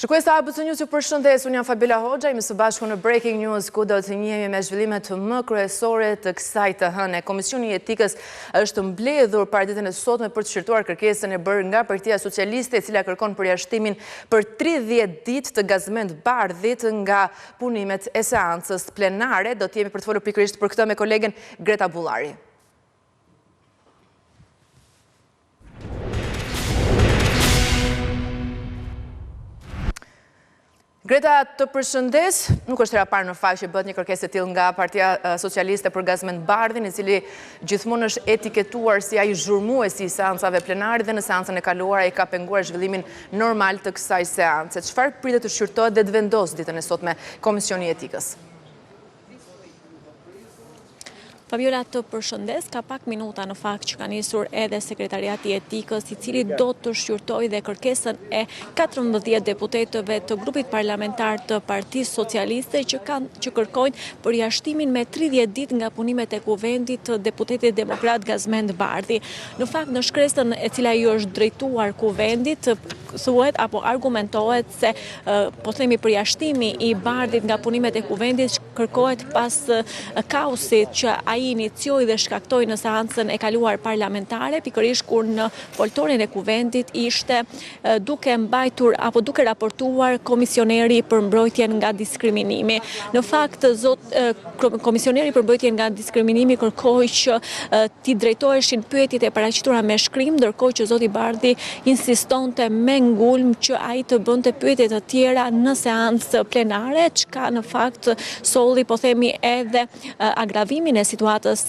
Shikues të ABC News, ju përshëndes, unë jam Fabila Hoxha, jemi së bashku në Breaking News, ku do të njihemi me zhvillimet më kryesore të kësaj të hëne. Komisioni i Etikës është mbledhur para ditën e sotme për të shqyrtuar kërkesën e bërë nga Partia Socialiste, e cila kërkon përjashtimin për 30 ditë të gazmend bardhit nga punimet e seancës plenare. Do të jemi për të folur pikërisht për këtë me kolegen Greta Bullari. Greta, të përshëndes, nuk është hera parë në fakt që bëhet një kërkesë e tillë nga Partia Socialiste për gazmend bardhin, i cili gjithmonë është etiketuar si ai zhurmuesi i seancave plenare dhe në seancën e kaluar ai ka penguar zhvillimin normal të kësaj seance. Çfarë pritet të shqyrtohet dhe të vendosë ditën e sotme Komisioni i Etikës? Fabiola, të përshëndes, ka pak minuta në fakt që ka nisur edhe Sekretariati i Etikës, i cili do të shqyrtojë dhe kërkesën e 14 deputetëve të grupit parlamentar të Partisë Socialiste që kërkojnë përjashtimin me 30 ditë nga punimet e kuvendit të deputetit demokrat Gazmend Bardhi. Në fakt, në shkresën e cila ju është drejtuar kuvendit, thuhet apo argumentohet se po themi përjashtimi i Bardhit nga punimet e kuvendit kërkohet pas kaosit që ai inicioi dhe shkaktoi në seancën e kaluar parlamentare, pikërisht kur në foltorin e kuvendit ishte duke mbajtur apo duke raportuar komisioneri për mbrojtjen nga diskriminimi. Në fakt, komisioneri për mbrojtjen nga diskriminimi kërkoi që t'i drejtoheshin pyetjet e paraqitura me shkrim, ndërkohë që zoti Bardhi insistonte me ngulm që ai të bënte pyetje të tjera në seancë plenare, çka në fakt solli, po themi, edhe agravimin e situatës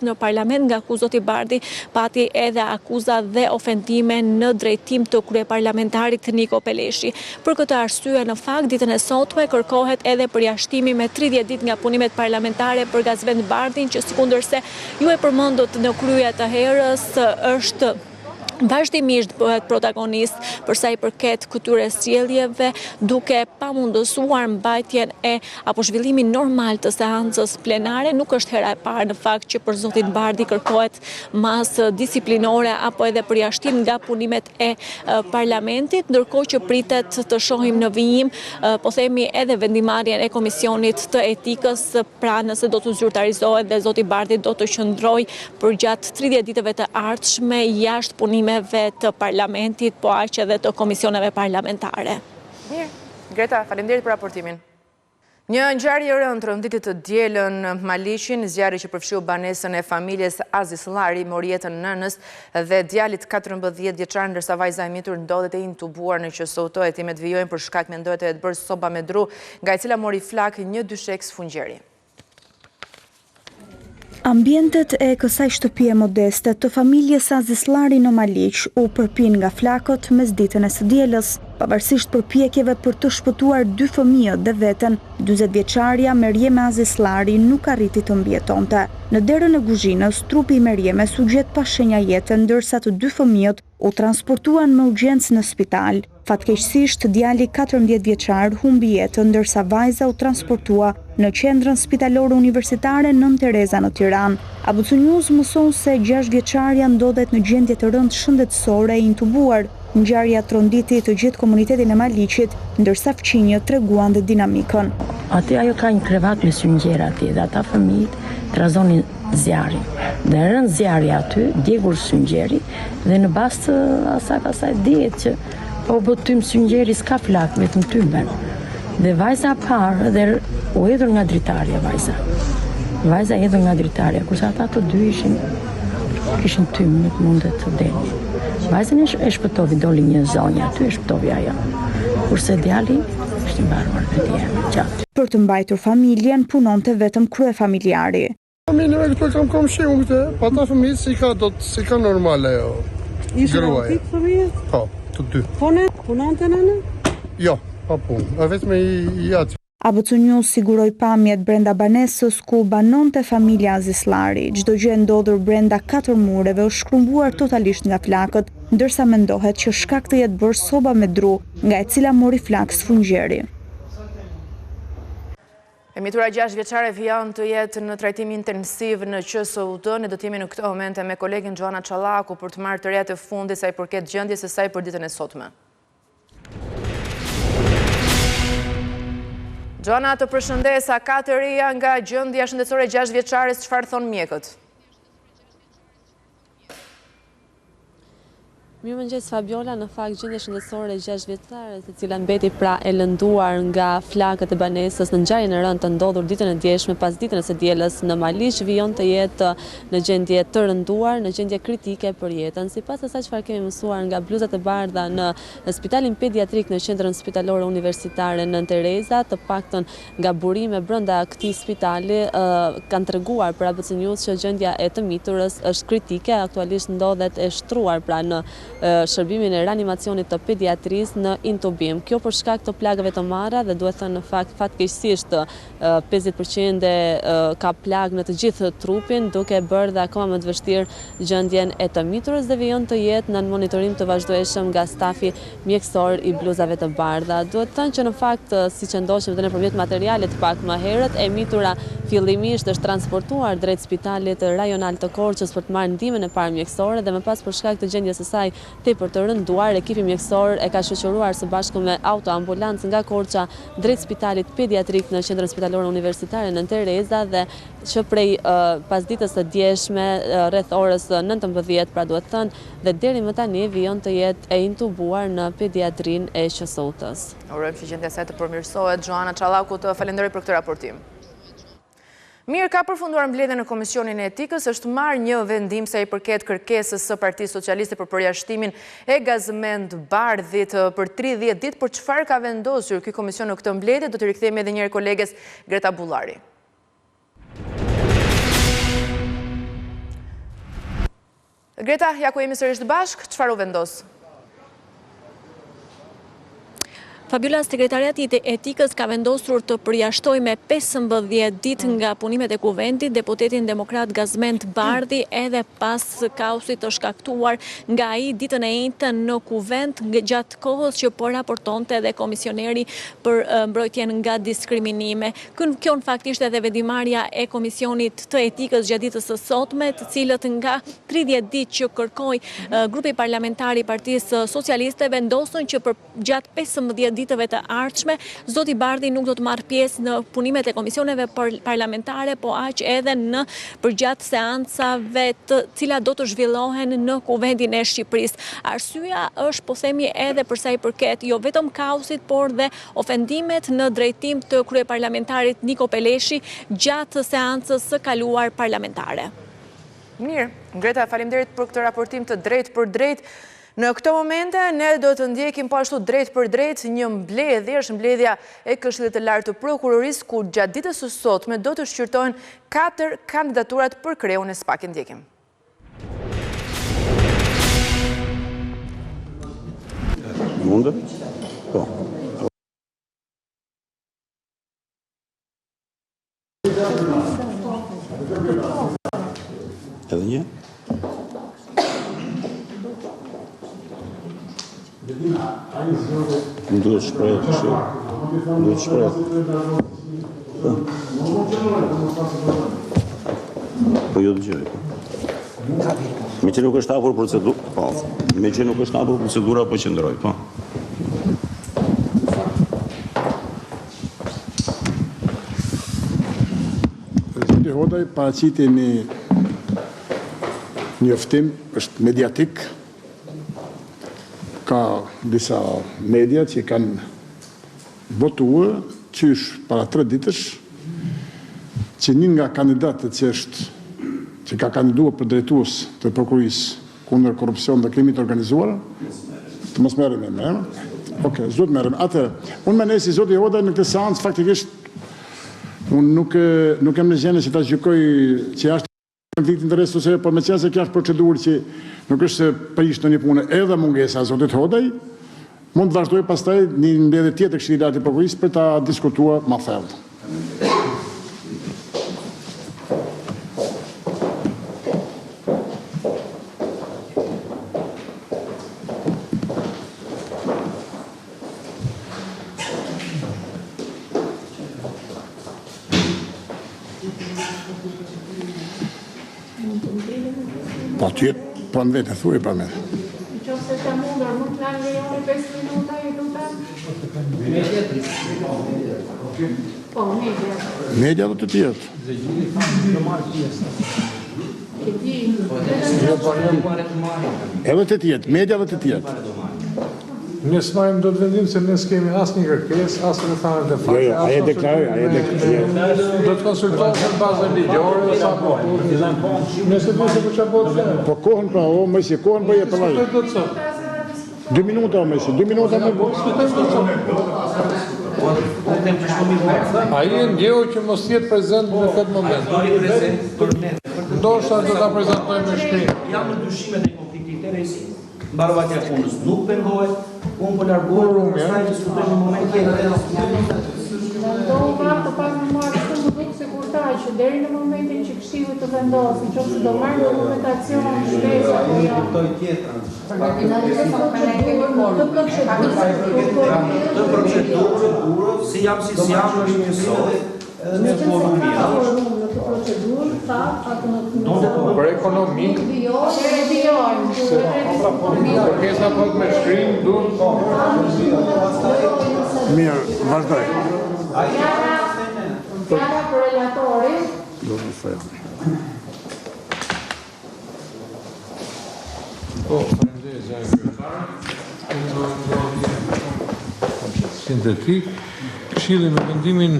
në parlament, nga ku zoti Bardhi pati edhe akuza dhe ofendime në drejtim të kryeparlamentarit Niko Peleshi. Për këtë arsye, në fakt, ditën e sotme kërkohet edhe përjashtimi me 30 ditë nga punimet parlamentare për Gazmend Bardhin, që sikundërse ju e përmendët në krye të herës, është vazhdimisht bëhet protagonist për sa i përket këtyre sjelljeve, duke pamundësuar mbajtjen apo zhvillimin normal të seancës plenare. Nuk është hera e parë në fakt që për zotin Bardhi kërkohet masë disiplinore apo edhe përjashtim nga punimet e parlamentit, ndërkohë që pritet të shohim në vijim, po themi, edhe vendimarrjen e Komisionit të Etikës, pra nëse do të zyrtarizohet dhe zoti Bardhi do të qëndrojë për gjatë 30 ditëve të ardhshme jashtë punimeve të parlamentit, po aq edhe të komisioneve parlamentare. Mirë, Greta, faleminderit për raportimin. Një ngjarje e rëndë rënditi të dielën Maliqin, zjarri që përfshiu banesën e familjes Aziz Llari mori jetën nënës dhe djalit 14 vjeçar, ndërsa vajza e mitur ndodhet e intubuar në QSO. Hetimet vijojnë për shkak mendohet të bërë soba me dru, nga e cila mori flak një dyshek sfungjeri. Ambientet e kësaj shtëpie modeste të familjes Aziz Llari në Maliq u përpin nga flakët mes ditën e së dielës, pavarësisht përpjekjeve për të shpëtuar 2 fëmijë dhe veten. 40 vjeçaria Merieme Aziz Llari nuk arriti të mbijetonte. Në derën e kuzhinës, trupi i Meriemes u gjet pa shenja jete, ndërsa të 2 fëmijët u transportuan me urgjencë në spital. Fatkeqësisht, djali 14 vjeçar humbi jetën, ndërsa vajza u transportua në qendrën spitalore universitare Nën Tereza në Tiranë. ABC News mëson se 6 vjeçaria ndodhet në gjendje të rëndë shëndetësore e intubuar. Ngjarja tronditi të gjithë komunitetin e Maliqit, ndërsa fqinjët treguan dhe dinamikën. Aty ajo ka një krevat me syngjera aty dhe ata fëmijët trazonin zjarrin. Dhe rënë zjarri aty, djegur syngjeri dhe në bazë të asaj dihet që po botym syngjeri s'ka flak, vetëm tymben. Dhe vajza parë dhe u hedhur nga dritarja vajza. Vajza hedhur nga dritarja, kurse ata të dy kishin tym, nuk mundet të delin. Vajzën e shpëtovi, doli një zonjë aty, e shpëtovi ajo. Kurse djali ishte mbaruar vetëm gjatë. Për të mbajtur familjen punonte vetëm kryefamiljari. Familjen e këto kam shiun këtë, pa ta fëmijë si ka normale jo. Ishte rrotik fëmijët? Po, të dy. Punonte nëna? Jo, pa punë. Vetëm i aty. ABC News siguroi pamjet brenda banesës ku banonte familja Aziz Llari. Çdo gjë ndodhur brenda 4 mureve u shkrumbuar totalisht nga flakët, ndërsa mendohet që shkak të jetë bërë soba me dru, nga e cila mori flak sfungjeri. E mitura 6 vjeçare vijon të jetë në trajtim intensiv në QSO. Ne do të jemi në këtë momente me kolegen Joana Çallaku për të marrë të reja të fundit sa i përket gjendjes së saj për ditën e sotme. Gjoana, të përshëndesa, ka të reja nga gjendja shëndetësore 6 vjeçares, çfarë thon mjekët? Mirëmëngjes Fabiola, në fakt gjendja shëndetësore 6 vjeçare, e cila mbeti pra e lënduar nga flakët e banesës në ngjarjen e rëndë të ndodhur ditën e djeshme pas ditën e së dielës në Malish, vijon të jetë në gjendje të rënduar, në gjendje kritike për jetën. Sipas asaj çfarë kemi mësuar nga bluzat e bardha në spitalin pediatrik në qendrën spitalore universitare në Tereza, të paktën nga burime brenda këtij spitali kanë treguar për ABC News që gjendja e të miturës është kritike, aktualisht ndodhet e shtruar pra në shërbimin e reanimacionit të pediatrisë në intubim. Kjo për shkak të plagëve të marra dhe duhet thënë në fakt fatkeqësisht 50% ka plagë në të gjithë trupin, duke bërë dhe akoma më të vështirë gjendjen e të miturës dhe vijon të jetë në monitorim të vazhdueshëm nga stafi mjekësor i bluzave të bardha. Duhet thënë që në fakt, siç e ndoqëm dhe nëpërmjet materialit pak më herët, e mitura fillimisht është transportuar drejt spitalit rajonal të Korçës për të marrë ndihmën e parë mjekësore dhe më pas për shkak të gjendjes së saj tepër të rënduar, ekipi mjekësor e ka shoqëruar së bashku me autoambulancë nga Korça drejt spitalit pediatrik në qendrën spitalore universitare në Tereza dhe që prej pasditës së djeshme rreth orës 19, pra duhet thënë, dhe deri më tani vijon të jetë e intubuar në pediatrin e QSOT-s. Urojmë që gjendja e saj të përmirësohet. Gjoana Çallaku, të falenderoj për këtë raportim. Mirë, ka përfunduar mbledhja në Komisionin e Etikës, është marrë një vendim sa i përket kërkesës së Partisë Socialiste për përjashtimin e Gazmend Bardhit për 30 ditë, por çfarë ka vendosur ky komision në këtë mbledhje, do të rikthehemi edhe një herë koleges Greta Bullari. Greta, ja ku jemi sërish bashkë, çfarë u vendos? Fabiola, Sekretariati i Etikës ka vendosur të përjashtoj me 15 ditë nga punimet e kuventit deputetin demokrat Gazmend Bardhi edhe pas kausit të shkaktuar nga ai ditën e njëjtën në kuvent gjatë kohës që po raportonte edhe komisioneri për mbrojtjen nga diskriminime. Kjo në fakt ishte edhe vendimarrja e Komisionit të Etikës gjatë ditës së sotme, të cilët nga 30 ditë që kërkoi grupi parlamentar i Partisë Socialiste vendosën që për gjatë 15 ditëve të ardhshme, zoti Bardhi nuk do të marrë pjesë në punimet e komisioneve parlamentare, po aq edhe në përgjatë seancave të cilat do të zhvillohen në Kuvendin e Shqipërisë. Arsyeja është, po themi, edhe për sa i përket jo vetëm kausit, por dhe ofendimet në drejtim të kryeparlamentarit Niko Peleshi gjatë seancës së kaluar parlamentare. Mirë, Greta, faleminderit për këtë raportim të drejtë për drejtë. Në këto momente, ne do të ndjekim po ashtu drejt për drejt një mbledhje, është mbledhja e Këshillit të Lartë të Prokurorisë, ku gjatë ditës së sotme do të shqyrtohen 4 kandidaturat për kreun e SPAK. Ndjekim. Mundë? Po. Edhe një? Më duhet shprejt, më duhet shprejt. Po jo të gjëj. Me që nuk është hapur procedura, po. Me që nuk është hapur procedura, po qëndroj, po. Zoti Hodaj paraqiti një njoftim, është mediatik. Ka disa media që kanë votuar qysh para 3 ditësh që një nga kandidatët që ka kandiduar për drejtues të prokurisë kundër korrupsion dhe krimit organizuar, të mos merrem me emra. Okej, s'do të merrem. Atë, unë mendoj si zoti Hodaj në këtë seancë faktikisht unë nuk jam në gjendje që ta gjykoj që është konflikt interes ose, por me qenë se kjo është procedurë që nuk është se prish në një punë edhe mungesa zotit Hodaj, mund të vazhdoj pastaj një mbledhje tjetër Këshillit të Lartë të Prokurorisë për ta diskutuar më thellë. Po ty po në vetë, thuaj pa me. Qofse të mundër, mund të nga lejoni 5 minuta i lutem? Media do të tjetë. Edhe të tjetë, media dhe të tjetë. Ne s'marrim do të vendim se ne s'kemi asë një kërkes, asë rrethana të fakte. Jo, aje deklaroj. Do të konsultohet në bazën ligjore, sa po. Nëse nëse për çfarë bëhet fjalë. Po kohën pra, o mësi, kohën për jetë Çfarë do të thotë? 2 minuta o mësi, 2 minuta me Ai ndjeu që mos jetë prezent në këtë moment. Ndoshta do ta prezantojmë me shkrim. Jam në dyshimet e konfliktit të interesit. Mbarvatja e punës nuk pengohet, unë po largohem, pastaj diskutojmë në moment tjetër. Ndova të pak më marrë shumë më duk se kur që deri në momentin që këshilli të vendosë, nëse do marrë dokumentacion, shpesa apo jo. Të procedurë, si jam është njësoj, me forumia. Për ekonomi, kërkesa po me shkrim, duhet Mirë, vazhdoj. Fjala për relatorin. Do të thëj. Po, sintetik, Këshilli me vendimin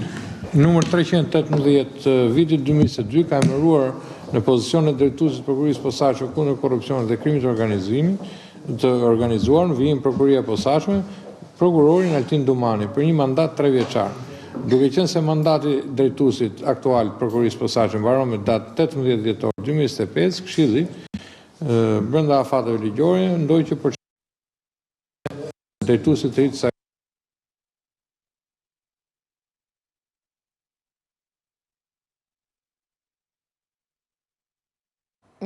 numër 318 vitit 2022 ka emëruar në pozicion e drejtuesit prokurisë posaçme kundër korrupsionit dhe krimit të organizuar në vijim prokuria posaçme prokurorin Altin Dumani për një mandat 3 vjeçar. Duke qenë se mandati drejtuesit aktual prokurisë posaçme mbaron me datë 18 dhjetor 2025, Këshilli brenda afateve ligjore ndoi që për drejtuesit të ri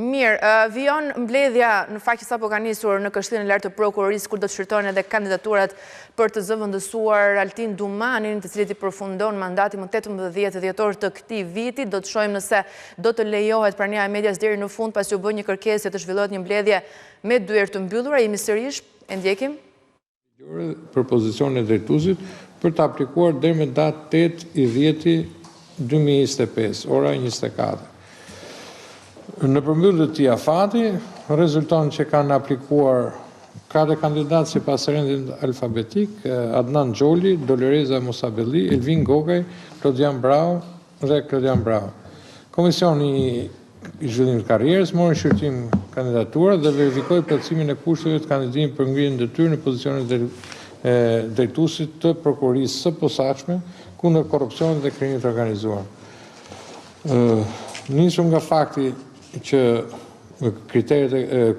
Mirë, vijon mbledhja në fakt që sapo ka nisur në Këshillin e Lartë të Prokurorisë kur do të shfrytëhen edhe kandidaturat për të zëvendësuar Altin Dumanin, të cilit i përfundon mandati më 18 dhjetor të këtij viti. Do të shohim nëse do të lejohet prania e medias deri në fund pasi u bë një kërkesë të zhvillohet një mbledhje me dyert të mbyllura. Jemi sërish, e ndjekim. Për pozicionin e drejtuesit për të aplikuar deri me datë 8/10/2025, ora 24. Në përmbyllje të këtij afati, rezulton që kanë aplikuar 4 kandidatë sipas rendit alfabetik: Adnan Xholi, Doloreza Musabelli, Elvin Gogaj, Klodian Brau dhe Klodian Brau. Komisioni i zhvillimit të karrierës mori në shqyrtim kandidaturat dhe verifikoi plotësimin e kushteve të kandidimit për ngrirjen e detyrë në pozicionin e drejtuesit të prokurisë së posaçme kundër korrupsionit dhe krimit të organizuar. Nisur nga fakti që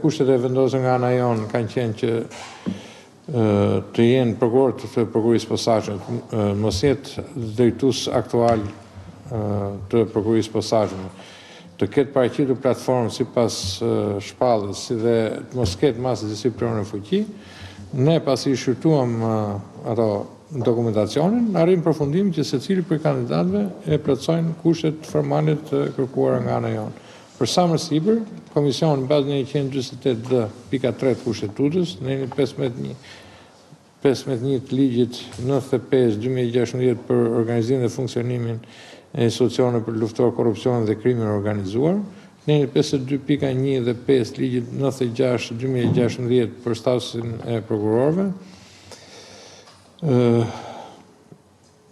kushtet e vendosur nga ana jonë kanë qenë që të jenë prokurorët të prokurisë posaçme, mos jetë drejtues aktual të prokurisë posaçme, të ketë paraqitur platformë sipas shpallës, si dhe të mos ketë masë disiplore në fuqi. Ne pasi shqyrtuam ato dokumentacionin, arrim përfundimin që secili për kandidatëve e plotësojnë kushtet formale të kërkuara nga ana jonë. Për sa më sipër, komisioni bazë në 148D.3 të kushtetutës, në 15.1 të ligjit 95/2016 për organizimin dhe funksionimin e institucioneve për luftuar korrupsionin dhe krimin e organizuar, në 52.1 dhe 5 ligjit 96/2016 për statusin e prokurorëve,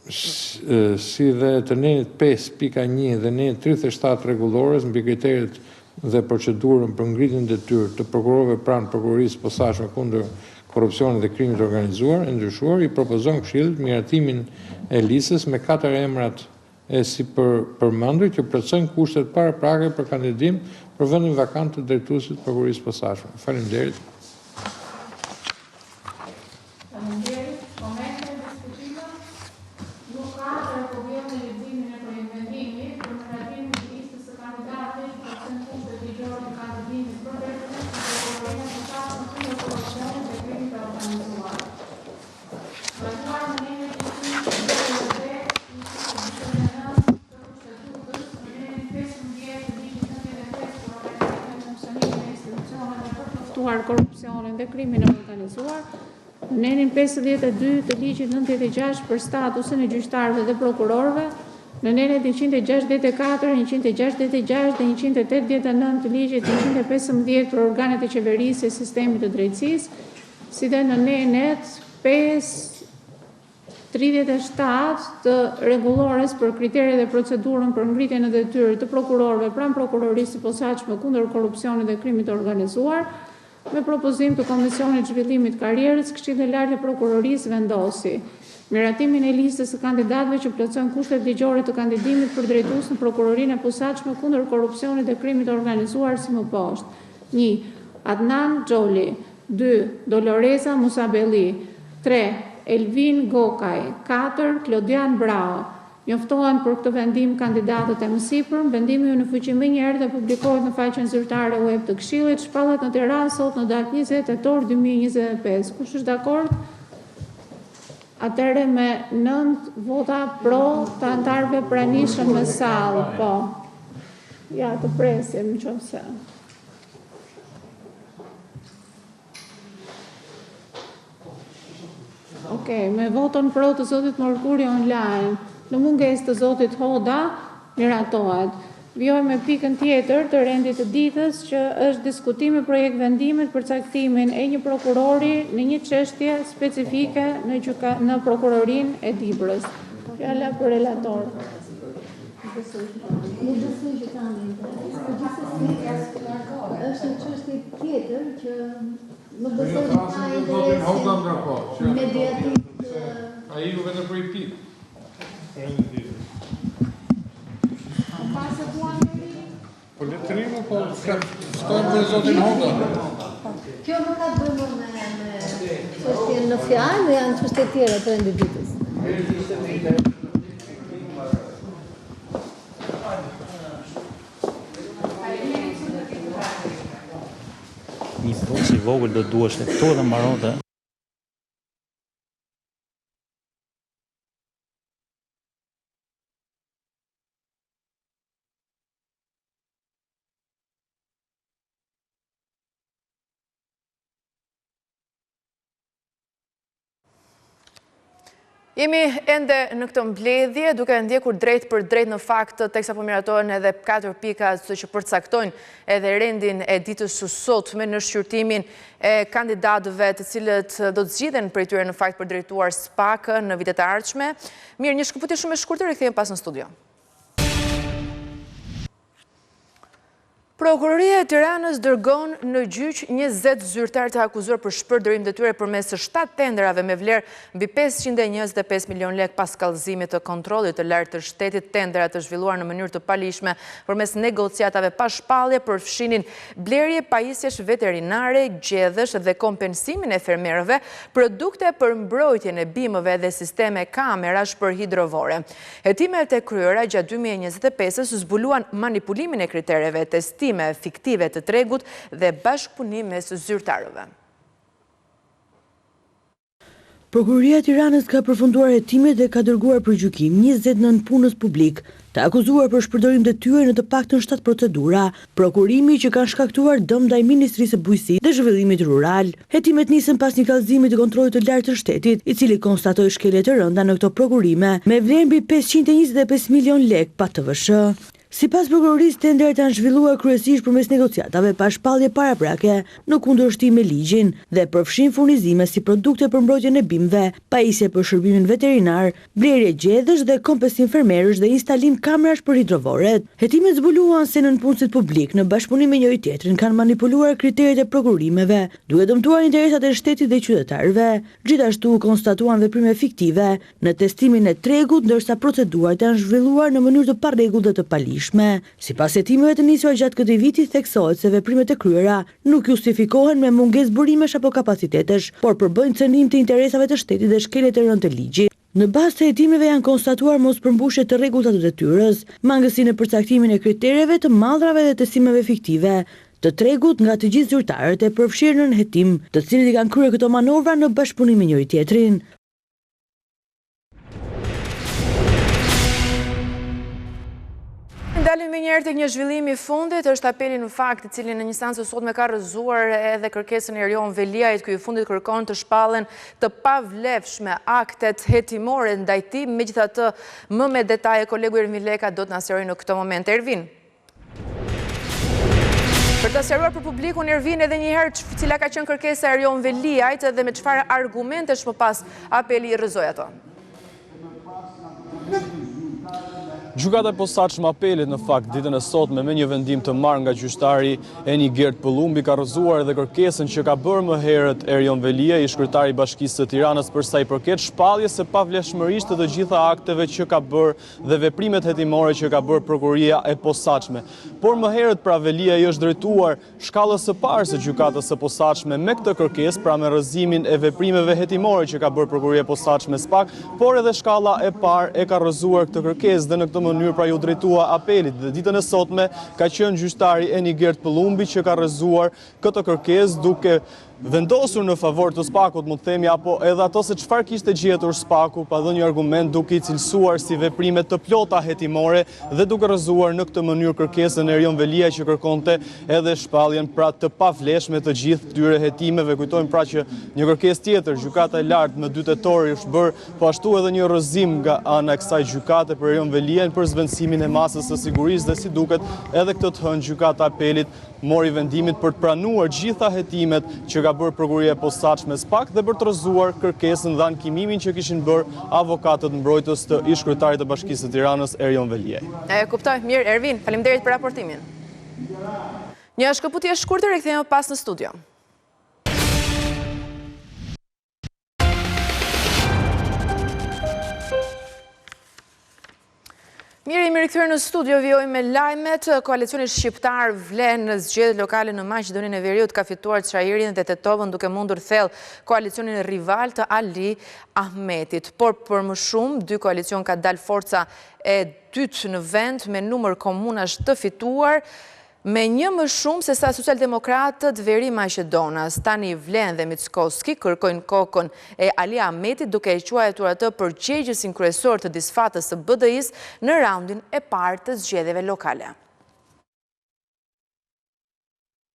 si dhe të nenit 5.1 dhe nenit 37 rregullores mbi kriteret dhe procedurën për ngritjen e detyrë të prokurorëve pranë prokurorisë posaçme kundër korrupsionit dhe krimit të organizuar, e ndryshuar, i propozon Këshillit miratimin e listës me 4 emrat e si përmendur që plotësojnë kushtet paraprake për kandidim për vendin vakant të drejtuesit të prokurorisë posaçme. Faleminderit. Korrupsionin dhe krimin e organizuar, Në nenin 52 të ligjit 96 për statusin e gjyqtarëve dhe prokurorëve, në nenin 164, 166 dhe 189 të ligjit 115 për organet e qeverisë e sistemit të drejtësisë, si dhe në nenet 537 të rregullores për kriteret dhe procedurën për ngritjen e detyrës të prokurorëve pranë prokurorisë së posaçme kundër korrupsionit dhe krimit të organizuar, me propozim të Komisionit Zhvillimit Karrierës, Këshilli i Lartë të Prokurorisë vendosi miratimin e listës së kandidatëve që plotësojnë kushtet ligjore të kandidimit për drejtues në prokurorinë e posaçme kundër korrupsionit dhe krimit të organizuar si më poshtë: 1. Adnan Xholi, 2. Doloreza Musabelli, 3. Elvin Gokaj, 4. Klodian Brao. Njoftohen për këtë vendim kandidatët e mësipër. Vendimi në fuqi më njëherë dhe publikohet në faqen zyrtare web të Këshillit. Shpallet në Tiranë sot në datë 20 tetor 2025. Kush është dakord? Atëherë me 9 vota pro të anëtarëve pranishëm në sallë, po. Ja, të presim nëse. Okej, me votën pro të zotit Morkuri online, në mungesë të zotit Hoda, miratohet. Vjojmë me pikën tjetër të rendit të ditës, që është diskutimi projekt vendimit për caktimin e një prokurori në një çështje specifike në prokurorinë e Dibrës. Fjala për relator. Nuk besoj që ka interes, por gjithsesi është një çështje tjetër që nuk besoj që ka interes mediatik. Ai u vetëm për i pik. Po letrimu, po shkojmë për zotin Hoda. Kjo nuk ka të bëjmë me çështjen në fjalë, janë çështje tjera të rendit ditës. Një thonë si vogël do duhesh të këto dhe marote. Jemi ende në këtë mbledhje, duke ndjekur drejt për drejt në fakt, teksa po miratohen edhe 4 pika që përcaktojnë edhe rendin e ditës së sotme në shqyrtimin e kandidatëve të cilët do të zgjidhen për tyre në fakt për drejtuar SPAK në vitet e ardhshme. Mirë, një shkëputje shumë e shkurtër, rikthehemi pas në studio. Prokuroria e Tiranës dërgon në gjyq 20 zyrtar të akuzuar për shpërdërim detyre përmes 7 tenderave me vlerë mbi 525 milion lek pas kallëzimit të kontrollit të lartë të shtetit. Tenderat të zhvilluar në mënyrë të palishme përmes negociatave pa shpallje përfshinin blerje pajisjesh veterinare, gjedhësh dhe kompensimin e fermerëve, produkte për mbrojtjen e bimëve dhe sisteme kamerash për hidrovore. Hetimet e kryera gjatë 2025-s zbuluan manipulimin e kritereve, testime fiktive të tregut dhe bashkëpunim mes zyrtarëve. Prokuroria e Tiranës ka përfunduar hetimet dhe ka dërguar për gjykim 29 punës publik të akuzuar për shpërdorim detyre në të paktën 7 procedura, prokurimi që kanë shkaktuar dëm ndaj Ministrisë së Bujqësisë dhe Zhvillimit Rural. Hetimet nisën pas një kallëzimi të kontrollit të lartë të shtetit, i cili konstatoi shkelje të rënda në këto prokurime me vlerë mbi 525 milion lek pa TVSH. Sipas prokurorisë, tenderet janë zhvilluar kryesisht përmes negociatave pa shpallje paraprake në kundërshtim me ligjin dhe përfshin furnizime si produkte për mbrojtjen e bimëve, pajisje për shërbimin veterinar, blerje gjedhësh dhe kompensim fermerësh dhe instalim kamerash për hidrovoret. Hetimet zbuluan se nën punësit publik në bashkëpunim me njëri tjetrin kanë manipuluar kriteret e prokurimeve, duke dëmtuar interesat e shtetit dhe qytetarëve. Gjithashtu konstatuan veprime fiktive në testimin e tregut, ndërsa procedurat janë zhvilluar në mënyrë të parregullt dhe të palishme. Sipas hetimeve të nisura gjatë këtij viti, theksohet se veprimet e kryera nuk justifikohen me mungesë burimesh apo kapacitetesh, por përbëjnë cënim të interesave të shtetit dhe shkelje të rëndë të ligjit. Në bazë të hetimeve janë konstatuar mospërmbushje të rregullta të detyrës, mangësi në përcaktimin e kritereve të mallrave dhe testimeve fiktive të tregut nga të gjithë zyrtarët e përfshirë në hetim, të cilët i kanë kryer këto manovra në bashkëpunim me njëri tjetrin. Dalim me njerë të një zhvillimi fundit, është apeli në fakt i cili në një instancë sotme ka rrëzuar edhe kërkesën e Erion Veliajt, ky i fundit kërkon të shpallen të pavlefshme aktet hetimore ndaj tij. Megjithatë, më me detaje kolegu Ervin Leka do të na sqarojë në këtë moment. Ervin. Për të sqaruar për publikun, Ervin, edhe një herë cila ka qenë kërkesa e Erion Veliajt dhe me çfarë argumentesh më pas apeli i rrëzoi ato? Gjykata e posaçme apelit në fakt ditën e sotme me një vendim të marrë nga gjyqtari Eni Gert Pëllumbi ka rrëzuar edhe kërkesën që ka bërë më herët Erion Velia, ish-kryetari i Bashkisë së Tiranës, për sa i përket shpalljes së pavlefshmërisë të gjitha akteve që ka bërë dhe veprimet hetimore që ka bërë prokuria e posaçme. Por më herët pra Velia i është drejtuar shkallës së parë së gjykatës së posaçme me këtë kërkesë, pra me rrëzimin e veprimeve hetimore që ka bërë prokuria e posaçme SPAK, por edhe shkalla e parë e ka rrëzuar këtë kërkesë dhe në këtë mënyrë pra ju drejtua apelit. Dhe ditën e sotme ka qenë gjyqtari Eni Gert Pëllumbi që ka rrëzuar këtë kërkesë duke vendosur në favor të SPAK-ut, më të themi, apo edhe ato se çfarë kishte gjetur SPAK-u, pa dhënë një argument duke i cilësuar si veprime të plota hetimore dhe duke rrëzuar në këtë mënyrë kërkesën e Erion Velia që kërkonte edhe shpalljen pra të pavlefshme të gjithë këtyre hetimeve. Kujtojmë pra që një kërkesë tjetër, gjykata e lartë më 2 tetor është bërë po ashtu edhe një rrëzim nga ana e kësaj gjykate për Erion Veliajn për zvendësimin e masës së sigurisë dhe si duket edhe këtë të hënë gjykata e apelit mori vendimit për të pranuar gjitha hetimet që ka bërë prokuria e posaçme SPAK dhe për të rrëzuar kërkesën dhe ankimimin që kishin bërë avokatët mbrojtës të ish-kryetarit të Bashkisë së Tiranës Erion Veliaj. E kuptoj, mirë Ervin, faleminderit për raportimin. Një shkëputje e shkurtër e kthehemi pas në studio. Mirë, jemi rikthyer në studio, vijojmë me lajmet. Koalicioni shqiptar vlen në zgjedhjet lokale në Maqedoninë e Veriut ka fituar Çajirin dhe Tetovën duke mundur thellë koalicionin rival të Ali Ahmetit. Por për më shumë, dy koalicion ka dalë forca e dytë në vend me numër komunash të fituar, me një më shumë se sa socialdemokratët Veri Maqedonas. Tani Vlen dhe Mickoski kërkojnë kokën e Ali Ahmetit duke e quajtur atë përgjegjësin kryesor të disfatës së BDI-s në raundin e parë të zgjedhjeve lokale.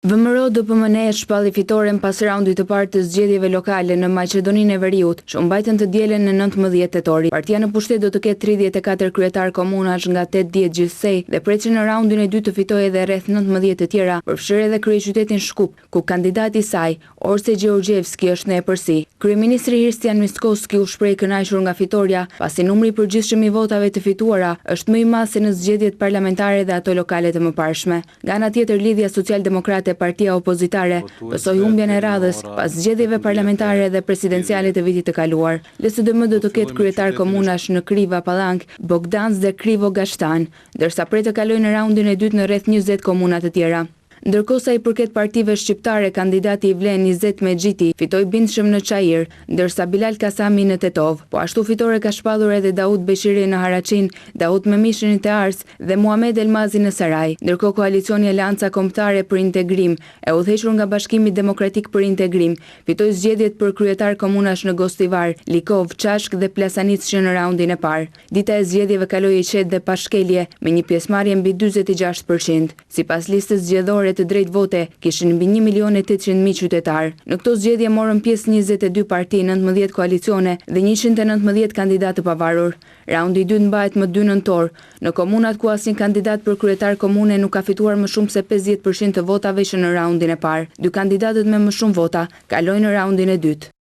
VMRO DPMN shpalli fitoren pas raundit të parë të zgjedhjeve lokale në Maqedoninë e Veriut, që u mbajtën të dielen në 19 tetor. Partia në pushtet do të ketë 34 kryetar komunash nga 80 gjithsej dhe presin në raundin e dytë të fitojë edhe rreth 19 të tjera, përfshirë edhe kryeqytetin Shkup, ku kandidati i saj, Orse Gjeorgjevski, është në epërsi. Kryeministri Hristian Mickoski u shpreh kënaqur nga fitoria, pasi numri i përgjithshëm i votave të fituara është më i madh se në zgjedhjet parlamentare dhe ato lokale të mëparshme. Nga ana tjetër, Lidhja Socialdemokrate, partia opozitare, besoi humbjen e radhës pas zgjedhjeve parlamentare dhe presidenciale të vitit të kaluar. LSDM do të ketë kryetar komunash në Kriva Pallank, Bogdanc dhe Krivo Gashtan, ndërsa pret të kalojë në raundin e dytë në rreth 20 komuna të tjera. Ndërkohë sa i përket partive shqiptare, kandidati i Vlen Izet Mexhiti fitoi bindshëm në Çajir, ndërsa Bilal Kasami në Tetov. Po ashtu fitore ka shpallur edhe Daud Beshiri në Haraçin, Daud Memishin në Ars dhe Muhamet Elmazi në Saraj. Ndërkohë koalicioni Aleanca Kombëtare për Integrim, e udhëhequr nga Bashkimi Demokratik për Integrim, fitoi zgjedhjet për kryetar komunash në Gostivar, Likov, Çashk dhe Plasanic në raundin e parë. Dita e zgjedhjeve kaloi e qetë dhe pa shkelje, me një pjesëmarrje mbi 46%. Sipas listës zgjedhore të drejt vote kishin mbi 1.800.000 qytetar. Në këto zgjedhje morën pjesë 22 parti, 19 koalicione dhe 119 kandidatë të pavarur. Raundi i dytë mbahet më 2 nëntor, në komunat ku asnjë kandidat për kryetar komune nuk ka fituar më shumë se 50% të votave që në raundin e parë. Dy kandidatët me më shumë vota kalojnë në raundin e dytë.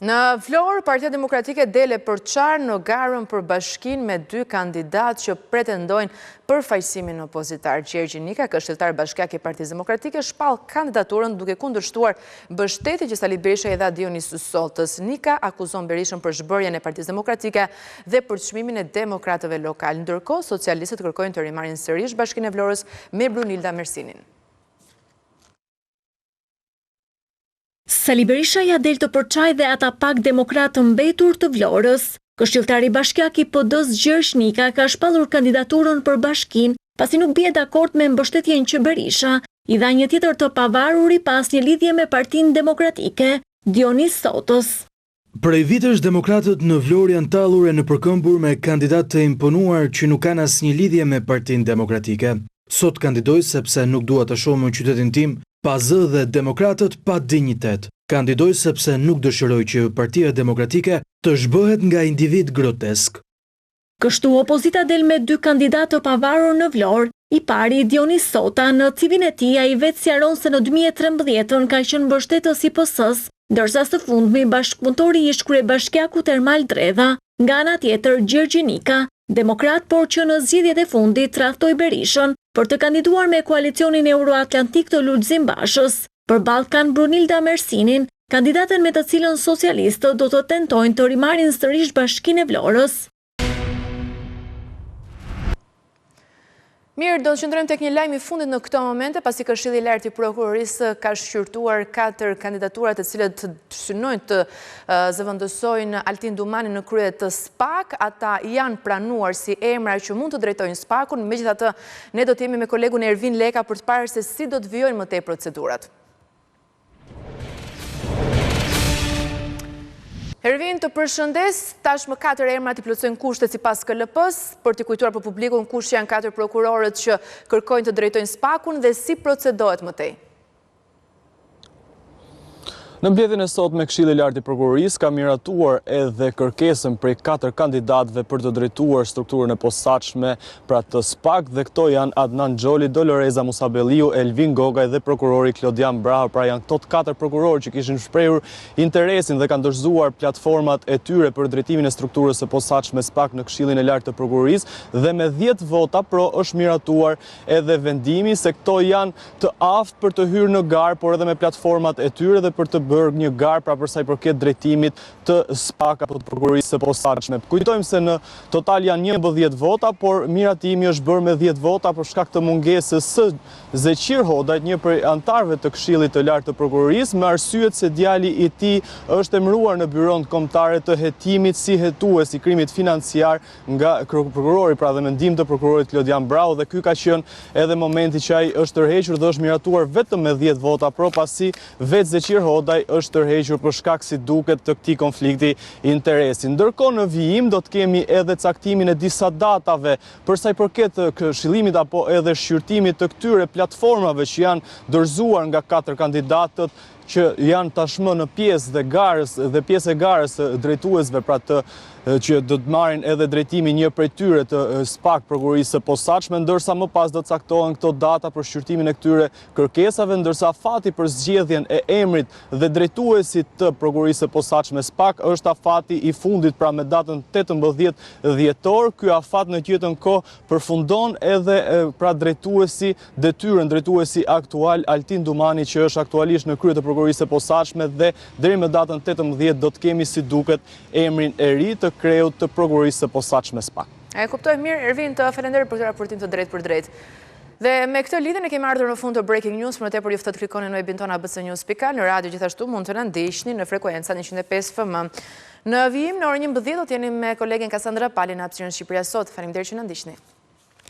Në Vlorë, Partia Demokratike dele për qarë në garën për bashkin me 2 kandidatë që pretendojnë për fajsimin opozitar. Gjergji Nika, këshilltar bashkiak i Partisë Demokratike, shpall kandidaturën duke kundërshtuar mbështetjen që Sali Berisha i dha Dionisus Soltës. Nika akuzon Berishën për zhbërjen e Partisë Demokratike dhe për çmimin e demokratëve lokal. Ndërkohë, socialistët kërkojnë të rimarrin sërish Bashkinë e Vlorës me Brunilda Mersinin. Sali Berisha ja del të përçaj dhe ata pak demokratë mbetur të Vlorës. Këshilltari bashkiak i PD-s Gjergj Nika ka shpallur kandidaturën për bashkinë pasi nuk bie dakord me mbështetjen që Berisha i dha një tjetër të pavarur i pas një lidhje me Partinë Demokratike, Dionis Sotës. Prej vitesh demokratët në Vlorë janë tallur e në përkëmbur me kandidat të imponuar që nuk kanë asnjë lidhje me Partinë Demokratike. Sot kandidoj sepse nuk dua të shoh më qytetin tim pa zë dhe demokratët pa dinjitet. Kandidoj sepse nuk dëshiroj që Partia Demokratike të zhbëhet nga individ grotesk. Kështu opozita del me 2 kandidatë të pavarur në Vlorë, i pari Dionis Sota në CV-n e tij ai vetë sqaron se në 2013 ka qenë mbështetës i PS-s, ndërsa së fundmi bashkëpunëtori i kryebashkiakut Ermal Dredha, nga ana tjetër Gjergj Nika, demokrat por që në zgjedhjet e fundit tradhtoi Berishën për të kandiduar me koalicionin Euroatlantik të Lulzim Bashës. Përballë kanë Brunilda Mersinin, kandidaten me të cilën socialistët do të tentojnë të rimarrin sërish Bashkinë e Vlorës. Mirë, do të qëndrojmë tek një lajm i fundit në këto momente, pasi Këshilli i Lartë i Prokurorisë ka shqyrtuar 4 kandidaturat të cilët synojnë të zëvendësojnë Altin Dumani në krye të SPAK. Ata janë pranuar si emra që mund të drejtojnë SPAK-un, megjithatë ne do të jemi me kolegun Ervin Leka për të parë se si do të vijojnë më tej procedurat. Ervin, të përshëndes, tashmë 4 emrat i plotësojnë kushtet sipas KLP-s, për t'i kujtuar për publikun kush janë 4 prokurorët që kërkojnë të drejtojnë SPAK-un dhe si procedohet më tej. Në mbledhjen e sotme Këshilli i Lartë i Prokurorisë ka miratuar edhe kërkesën prej 4 kandidatëve për të drejtuar strukturën e posaçme pra të SPAK dhe këto janë Adnan Xholi, Doloreza Musabelliu, Elvin Gogaj dhe prokurori Klodian Braha. Pra janë këto 4 prokurorë që kishin shprehur interesin dhe kanë dorëzuar platformat e tyre për drejtimin e strukturës së posaçme SPAK në Këshillin e Lartë të Prokurorisë dhe me 10 vota pro është miratuar edhe vendimi se këto janë të aftë për të hyrë në garë, por edhe me platformat e tyre dhe për të bërë një garë pra për sa i përket drejtimit të SPAK apo të prokurorisë së posaçme. Kujtojmë se në total janë 11 vota, por miratimi është bërë me 10 vota për shkak të mungesës së Zeqir Hodajt, një prej antarëve të Këshillit të Lartë të Prokurorisë, me arsyet se djali i tij është emëruar në byron kombëtare të hetimit si hetues i krimit financiar nga prokurori, pra dhe mendim të prokurorit Klodian Braha, dhe ky ka qenë edhe momenti që ai është tërhequr dhe është miratuar vetëm me 10 vota pro, pasi vetë Zeqir Hodaj është tërhequr për shkak si duket të këtij konflikti interesi. Ndërkohë në vijim do të kemi edhe caktimin e disa datave për sa i përket këshillimit apo edhe shqyrtimit të këtyre platformave që janë dorëzuar nga 4 kandidatët që janë tashmë në pjesë e garës drejtuesve, pra që do të marrin edhe drejtimin një prej tyre të SPAK prokurorisë së posaçme, ndërsa më pas do të caktohen këto data për shqyrtimin e këtyre kërkesave, ndërsa fati për zgjedhjen e emrit dhe drejtuesit të prokurorisë së posaçme SPAK është afati i fundit, pra me datën 18 dhjetor. Ky afat në të njëjtën kohë përfundon edhe pra drejtuesi aktual Altin Dumani, që është aktualisht në krye të prokurorisë së posaçme, dhe deri me datën 18 do të kemi si duket emrin e ri të kreut të prokurorisë së posaçme SPAK. E kuptoj mirë, Ervin, të falenderoj për këtë raportim të drejtë për drejtë. Dhe me këtë lidhje ne kemi ardhur në fund të Breaking News, për më tepër ju ftoj të klikoni në webin tonë abcnews.al, në radio gjithashtu mund të na ndiqni në frekuenca 105 FM. Në vijim në orën 11 do të jeni me kolegen Kassandra Pali në hapësirën Shqipëria Sot. Faleminderit që na ndiqni.